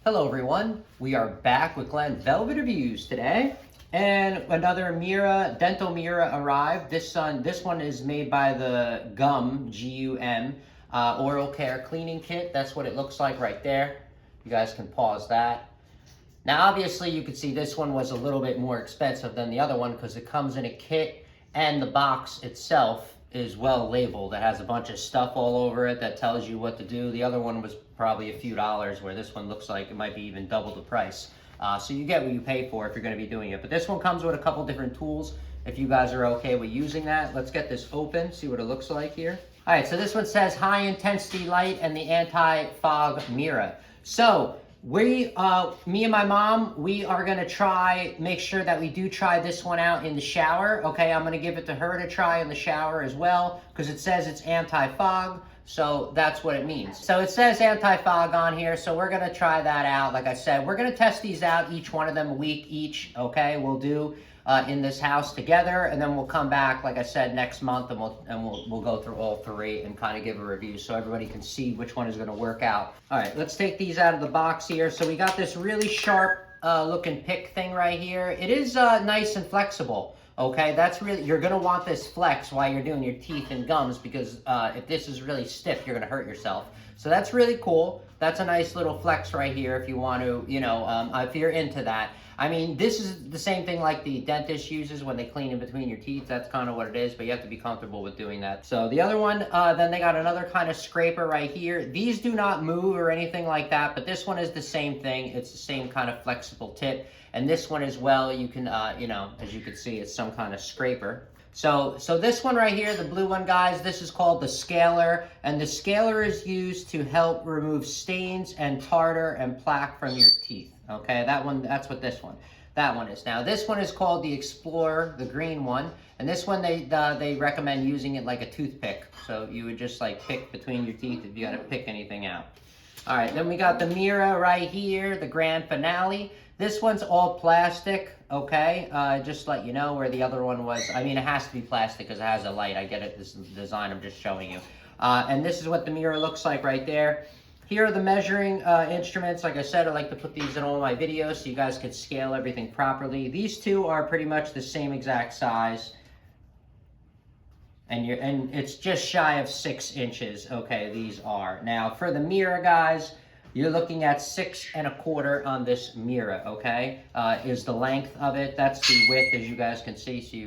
Hello everyone, we are back with Glenn Velvet Reviews today, and another Mira, dental Mira arrived. This one is made by the GUM, G-U-M, Oral Care Cleaning Kit. That's what it looks like right there. You guys can pause that. Now obviously you can see this one was a little bit more expensive than the other one because it comes in a kit and the box itself is well labeled. It has a bunch of stuff all over it that tells you what to do. The other one was probably a few dollars, where this one looks like it might be even double the price. So you get what you pay for if you're going to be doing it. But this one comes with a couple different tools. If you guys are okay with using that, let's get this open, see what it looks like here. All right, so this one says high intensity light and the anti-fog Mira. So me and my mom, we are gonna make sure that we do try this one out in the shower. Okay, I'm gonna give it to her to try in the shower as well, because it says it's anti-fog, so that's what it means. So it says anti-fog on here, so we're gonna try that out. Like I said, we're gonna test these out, each one of them a week each, okay? We'll do in this house together, and then we'll come back, like I said, next month, and we'll go through all three and kind of give a review so everybody can see which one is going to work out. All right, let's take these out of the box here. So we got this really sharp looking pick thing right here. It is nice and flexible. Okay, that's really, you're going to want this flex while you're doing your teeth and gums, because if this is really stiff, you're going to hurt yourself. So that's really cool. That's a nice little flex right here if you want to, if you're into that. I mean, this is the same thing like the dentist uses when they clean in between your teeth. That's kind of what it is, but you have to be comfortable with doing that. So the other one, then they got another kind of scraper right here. These do not move or anything like that, but this one is the same thing. It's the same kind of flexible tip. And this one as well, you can, as you can see, it's some kind of scraper. So this one right here, the blue one, guys, this is called the scaler, and the scaler is used to help remove stains and tartar and plaque from your teeth. Okay, that's what that one is. Now this one is called the Explorer, the green one, and this one they recommend using it like a toothpick. So you would just like pick between your teeth if you got to pick anything out. All right, then we got the Mira right here, the grand finale. This one's all plastic, okay? Just to let you know where the other one was. I mean, it has to be plastic because it has a light. I get it, this is the design I'm just showing you. And this is what the Mira looks like right there. Here are the measuring instruments. Like I said, I like to put these in all my videos so you guys can scale everything properly. These two are pretty much the same exact size. And it's just shy of 6 inches, okay, these are. Now, for the Mira, guys, you're looking at 6 1/4 on this Mira, okay? Is the length of it. That's the width, as you guys can see. So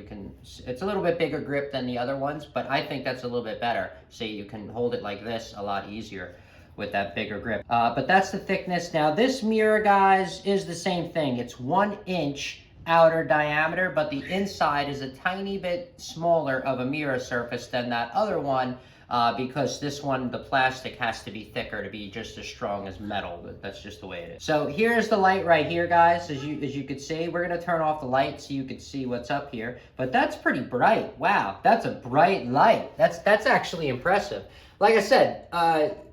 it's a little bit bigger grip than the other ones, but I think that's a little bit better. So you can hold it like this a lot easier with that bigger grip. But that's the thickness. Now, this Mira, guys, is the same thing. It's 1 inch outer diameter, but the inside is a tiny bit smaller of a Mira surface than that other one, because this one, the plastic has to be thicker to be just as strong as metal. That's just the way it is. So here's the light right here, guys. As you can see, we're gonna turn off the light so you can see what's up here. But that's pretty bright. Wow, that's a bright light. That's actually impressive. Like I said,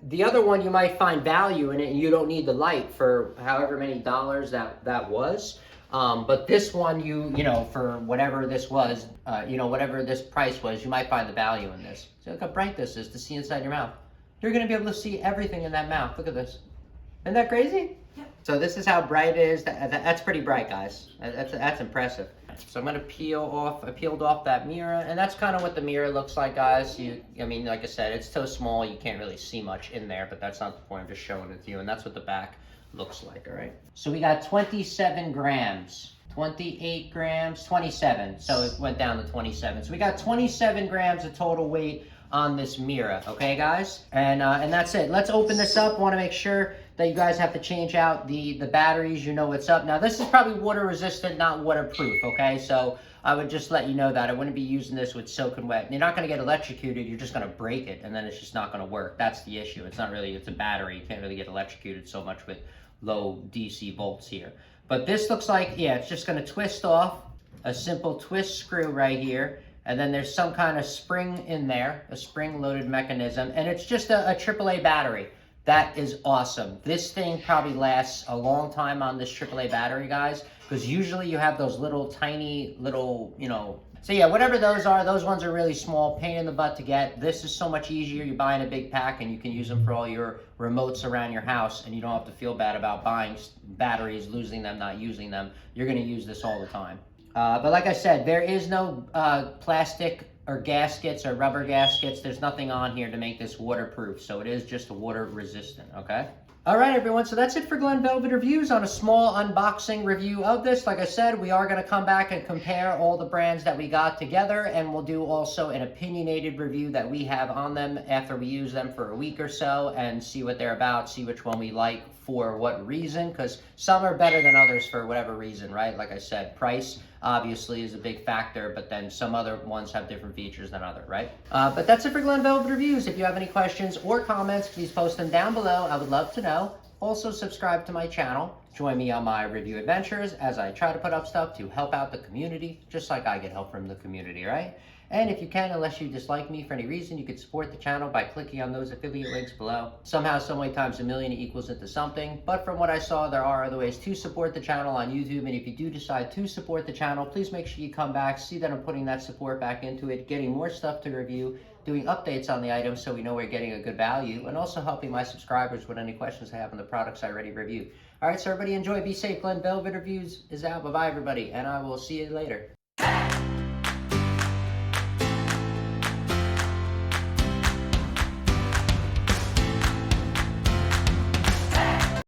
the other one you might find value in it, and you don't need the light for however many dollars that was. But this one, for whatever this was, whatever this price was, you might find the value in this. So look how bright this is to see inside your mouth. You're going to be able to see everything in that mouth. Look at this. Isn't that crazy? Yep. So this is how bright it is. That's pretty bright, guys. That's impressive. So I'm going to I peeled off that Mira, and that's kind of what the Mira looks like, guys. I mean, like I said, it's so small you can't really see much in there, but that's not the point. I'm just showing it to you, and that's what the back looks like. All right, so we got 27 grams, 28 grams, 27, so it went down to 27. So we got 27 grams of total weight on this Mira, okay, guys? And that's it. Let's open this up. Want to make sure that you guys have to change out the batteries. You know what's up. Now, this is probably water resistant, not waterproof, okay? So I would just let you know that I wouldn't be using this with soaking wet. You're not going to get electrocuted. You're just going to break it, and then it's just not going to work. That's the issue. It's not really, it's a battery. You can't really get electrocuted so much with low DC volts here. But this looks like, yeah, it's just going to twist off. A simple twist screw right here. And then there's some kind of spring in there, a spring-loaded mechanism. And it's just a AAA battery. That is awesome. This thing probably lasts a long time on this AAA battery, guys, because usually you have those little tiny So yeah, whatever those are, those ones are really small, pain in the butt to get. This is so much easier. You're buying a big pack and you can use them for all your remotes around your house, and you don't have to feel bad about buying batteries, losing them, not using them. You're gonna use this all the time. But like I said, there is no plastic or gaskets or rubber gaskets. There's nothing on here to make this waterproof, so it is just water resistant, okay? All right, everyone, so that's it for Glen Velvet Reviews on a small unboxing review of this. Like I said, we are going to come back and compare all the brands that we got together, and we'll do also an opinionated review that we have on them after we use them for a week or so and see what they're about, see which one we like for what reason, because some are better than others for whatever reason, right? Like I said, price obviously is a big factor, but then some other ones have different features than others, right? But that's it for Glen Velvet Reviews. If you have any questions or comments, please post them down below. I would love to know. Also, subscribe to my channel. Join me on my review adventures as I try to put up stuff to help out the community, just like I get help from the community, right? And if you can, unless you dislike me for any reason, you could support the channel by clicking on those affiliate links below. Somehow, someway times a million equals into something. But from what I saw, there are other ways to support the channel on YouTube. And if you do decide to support the channel, please make sure you come back, see that I'm putting that support back into it, getting more stuff to review, doing updates on the items so we know we're getting a good value, and also helping my subscribers with any questions they have on the products I already reviewed. All right, so everybody enjoy, be safe. Glen Velvet Reviews is out. Bye-bye, everybody, and I will see you later.